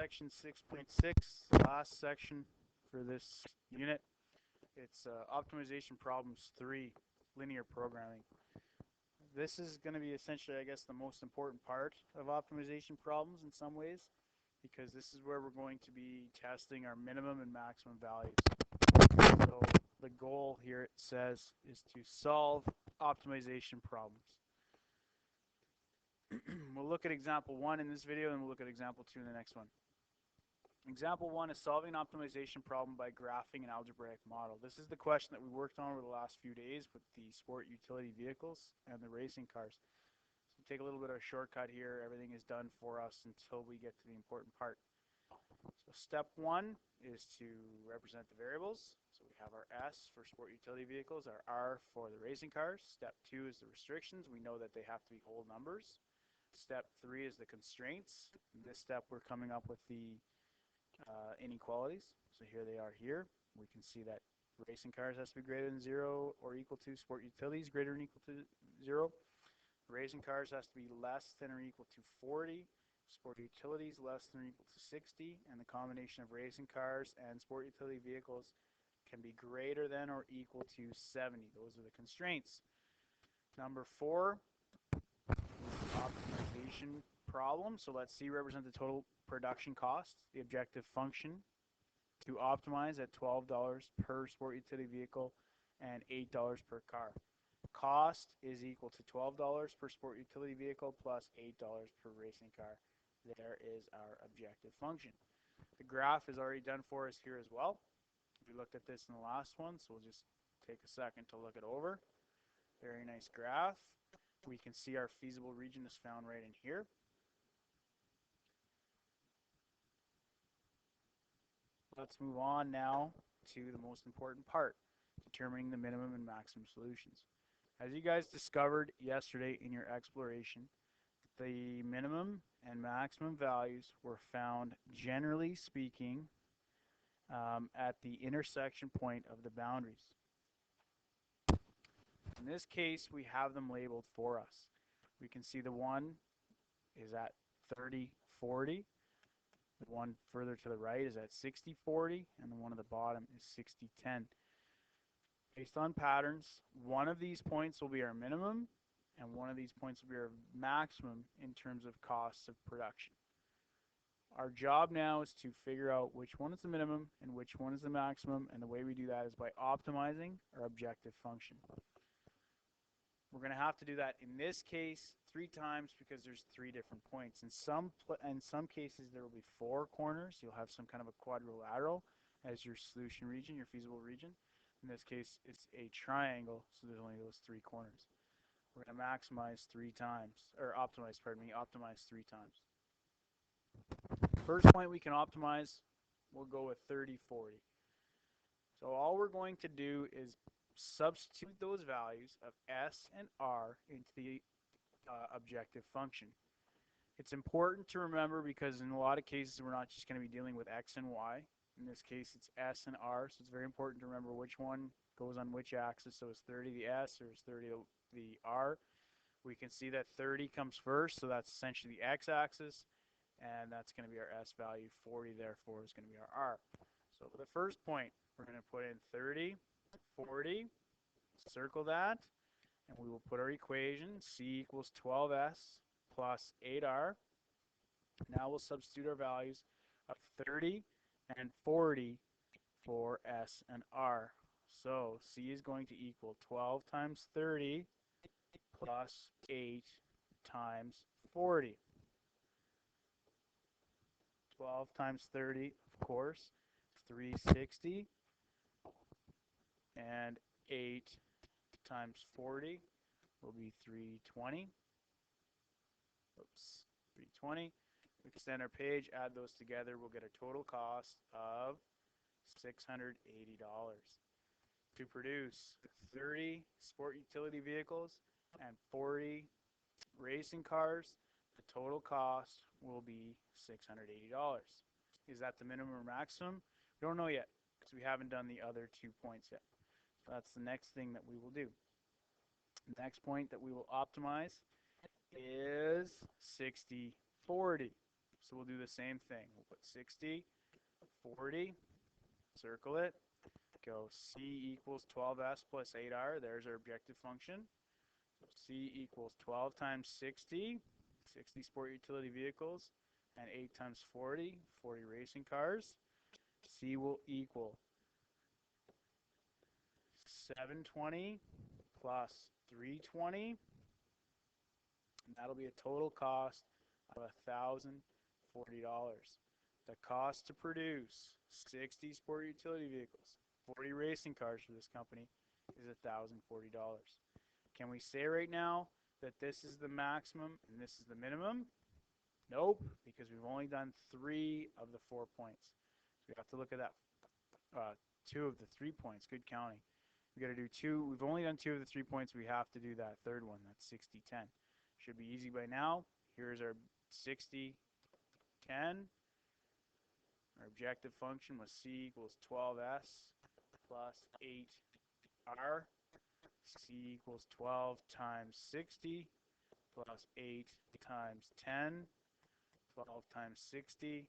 section 6.6, last section for this unit. It's optimization problems 3, linear programming. This is going to be essentially, I guess, the most important part of optimization problems in some ways, because this is where we're going to be testing our minimum and maximum values. So the goal here, it says, is to solve optimization problems. We'll look at example 1 in this video, and we'll look at example 2 in the next one. Example 1 is solving an optimization problem by graphing an algebraic model. This is the question that we worked on over the last few days with the sport utility vehicles and the racing cars. So take a little bit of a shortcut here. Everything is done for us until we get to the important part. So step 1 is to represent the variables. So we have our S for sport utility vehicles, our R for the racing cars. Step 2 is the restrictions. We know that they have to be whole numbers. Step 3 is the constraints. In this step, we're coming up with the inequalities. So here they are here. We can see that racing cars has to be greater than 0 or equal to, sport utilities greater than or equal to 0. Racing cars has to be less than or equal to 40. Sport utilities less than or equal to 60. And the combination of racing cars and sport utility vehicles can be greater than or equal to 70. Those are the constraints. Number 4 optimization problem. So let's see, represent the total production cost, the objective function to optimize at $12 per sport utility vehicle and $8 per car. Cost is equal to $12 per sport utility vehicle plus $8 per racing car. There is our objective function. The graph is already done for us here as well. We looked at this in the last one, so we'll just take a second to look it over. Very nice graph. We can see our feasible region is found right in here. Let's move on now to the most important part, determining the minimum and maximum solutions. As you guys discovered yesterday in your exploration, the minimum and maximum values were found, generally speaking, at the intersection point of the boundaries. In this case, we have them labeled for us. We can see the one is at 30-40. The one further to the right is at 60-40, and the one at the bottom is 60-10. Based on patterns, one of these points will be our minimum, and one of these points will be our maximum in terms of costs of production. Our job now is to figure out which one is the minimum and which one is the maximum, and the way we do that is by optimizing our objective function. We're going to have to do that in this case 3 times because there's 3 different points. In some cases there will be 4 corners. You'll have some kind of a quadrilateral as your solution region, your feasible region. In this case it's a triangle, so there's only those 3 corners. We're going to maximize 3 times, or optimize 3 times. First point we can optimize, we'll go with 30-40. So all we're going to do is substitute those values of S and R into the objective function. It's important to remember because in a lot of cases we're not just going to be dealing with X and Y. In this case it's S and R, so it's very important to remember which one goes on which axis. So is 30 the S or is 30 the R? We can see that 30 comes first, so that's essentially the X axis, and that's going to be our S value. 40 therefore is going to be our R. So for the first point we're going to put in 30, 40, circle that, and we will put our equation. C equals 12S plus 8R. Now we'll substitute our values of 30 and 40 for S and R. So C is going to equal 12 times 30 plus 8 times 40. 12 times 30, of course, 360. And 8 times 40 will be 320. Oops, 320. We extend our page, add those together, we'll get a total cost of $680. To produce 30 sport utility vehicles and 40 racing cars, the total cost will be $680. Is that the minimum or maximum? We don't know yet because we haven't done the other 2 points yet. So that's the next thing that we will do. The next point that we will optimize is 60-40. So we'll do the same thing. We'll put 60, 40, circle it, go C equals 12S plus 8R. There's our objective function. So C equals 12 times 60, 60 sport utility vehicles, and 8 times 40, 40 racing cars. C will equal 720 plus 320, and that'll be a total cost of $1,040. The cost to produce 60 sport utility vehicles, 40 racing cars for this company is $1,040. Can we say right now that this is the maximum and this is the minimum? Nope, because we've only done 3 of the 4 points. So we have to look at that 2 of the 3 points. Good counting. We got to do 2. We've only done 2 of the 3 points. We have to do that third one. That's 60-10. Should be easy by now. Here's our 60-10. Our objective function was C equals 12S plus 8R. C equals 12 times 60 plus 8 times 10. 12 times 60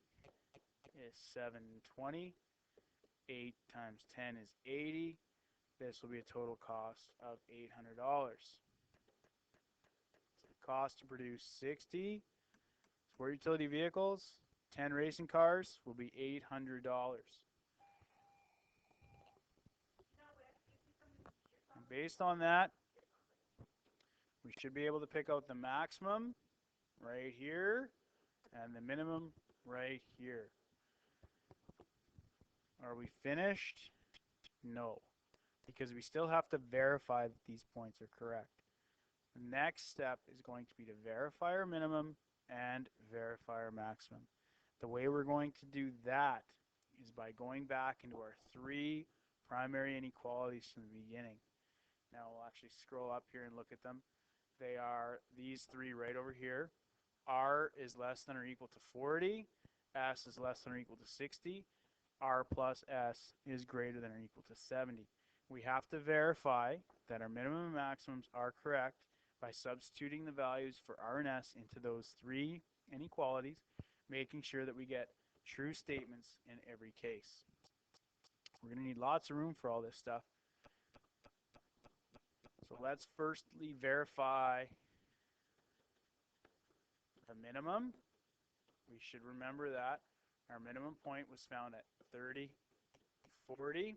is 720. 8 times 10 is 80. This will be a total cost of $800. So the cost to produce 60 sport utility vehicles, 10 racing cars, will be $800. And based on that, we should be able to pick out the maximum right here and the minimum right here. Are we finished? No, because we still have to verify that these points are correct. The next step is going to be to verify our minimum and verify our maximum. The way we're going to do that is by going back into our 3 primary inequalities from the beginning. Now we'll actually scroll up here and look at them. They are these 3 right over here. R is less than or equal to 40. S is less than or equal to 60. R plus S is greater than or equal to 70. We have to verify that our minimum and maximums are correct by substituting the values for R and S into those 3 inequalities, making sure that we get true statements in every case. We're going to need lots of room for all this stuff. So let's firstly verify the minimum. We should remember that our minimum point was found at 30, 40.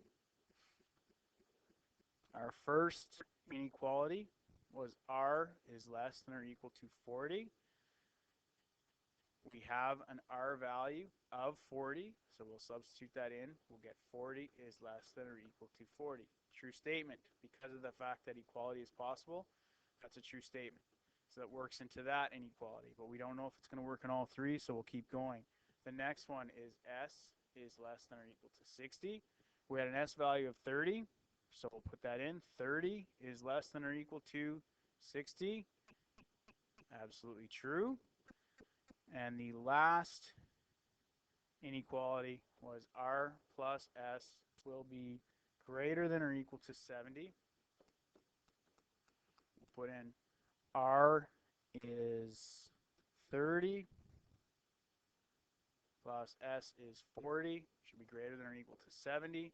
Our first inequality was R is less than or equal to 40. We have an R value of 40, so we'll substitute that in. We'll get 40 is less than or equal to 40. True statement. Because of the fact that equality is possible, that's a true statement. So that works into that inequality, but we don't know if it's going to work in all 3, so we'll keep going. The next one is S is less than or equal to 60. We had an S value of 30, so we'll put that in. 30 is less than or equal to 60. Absolutely true. And the last inequality was R plus S will be greater than or equal to 70. We'll put in R is 30 plus S is 40, should be greater than or equal to 70.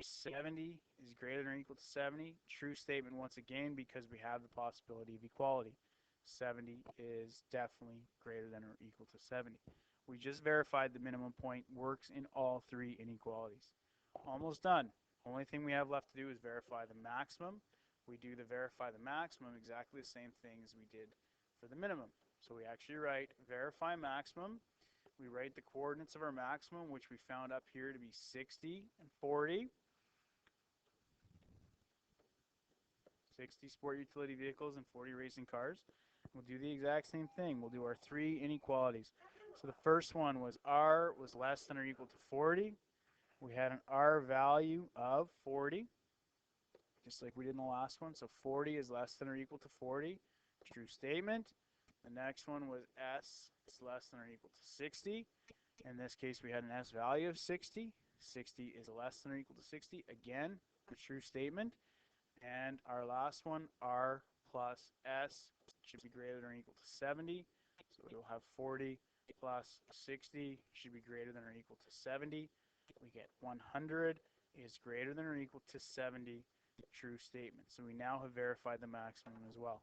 70 is greater than or equal to 70. True statement once again because we have the possibility of equality. 70 is definitely greater than or equal to 70. We just verified the minimum point works in all 3 inequalities. Almost done. Only thing we have left to do is verify the maximum. We do the verify the maximum exactly the same thing as we did for the minimum. So we actually write verify maximum. We write the coordinates of our maximum, which we found up here to be 60 and 40. 60 sport utility vehicles and 40 racing cars. We'll do the exact same thing. We'll do our 3 inequalities. So the first one was R was less than or equal to 40. We had an R value of 40, just like we did in the last one. So 40 is less than or equal to 40. True statement. The next one was S is less than or equal to 60. In this case, we had an S value of 60. 60 is less than or equal to 60. Again, a true statement. And our last one, R plus S, should be greater than or equal to 70. So we'll have 40 plus 60 should be greater than or equal to 70. We get 100 is greater than or equal to 70 true statement. So we now have verified the maximum as well.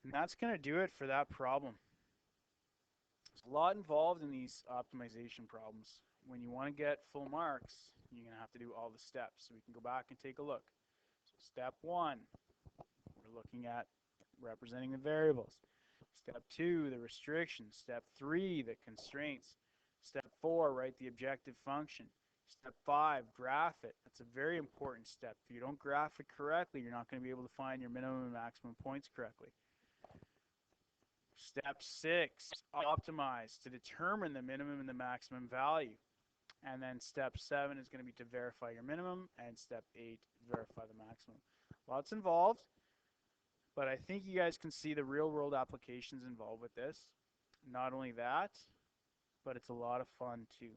And that's going to do it for that problem. There's a lot involved in these optimization problems. When you want to get full marks, you're going to have to do all the steps. So we can go back and take a look. So step 1, we're looking at representing the variables. Step 2, the restrictions. Step 3, the constraints. Step 4, write the objective function. Step 5, graph it. That's a very important step. If you don't graph it correctly, you're not going to be able to find your minimum and maximum points correctly. Step 6, optimize to determine the minimum and the maximum value. And then step 7 is going to be to verify your minimum, and step 8, verify the maximum. Lots involved, but I think you guys can see the real world applications involved with this. Not only that, but it's a lot of fun too.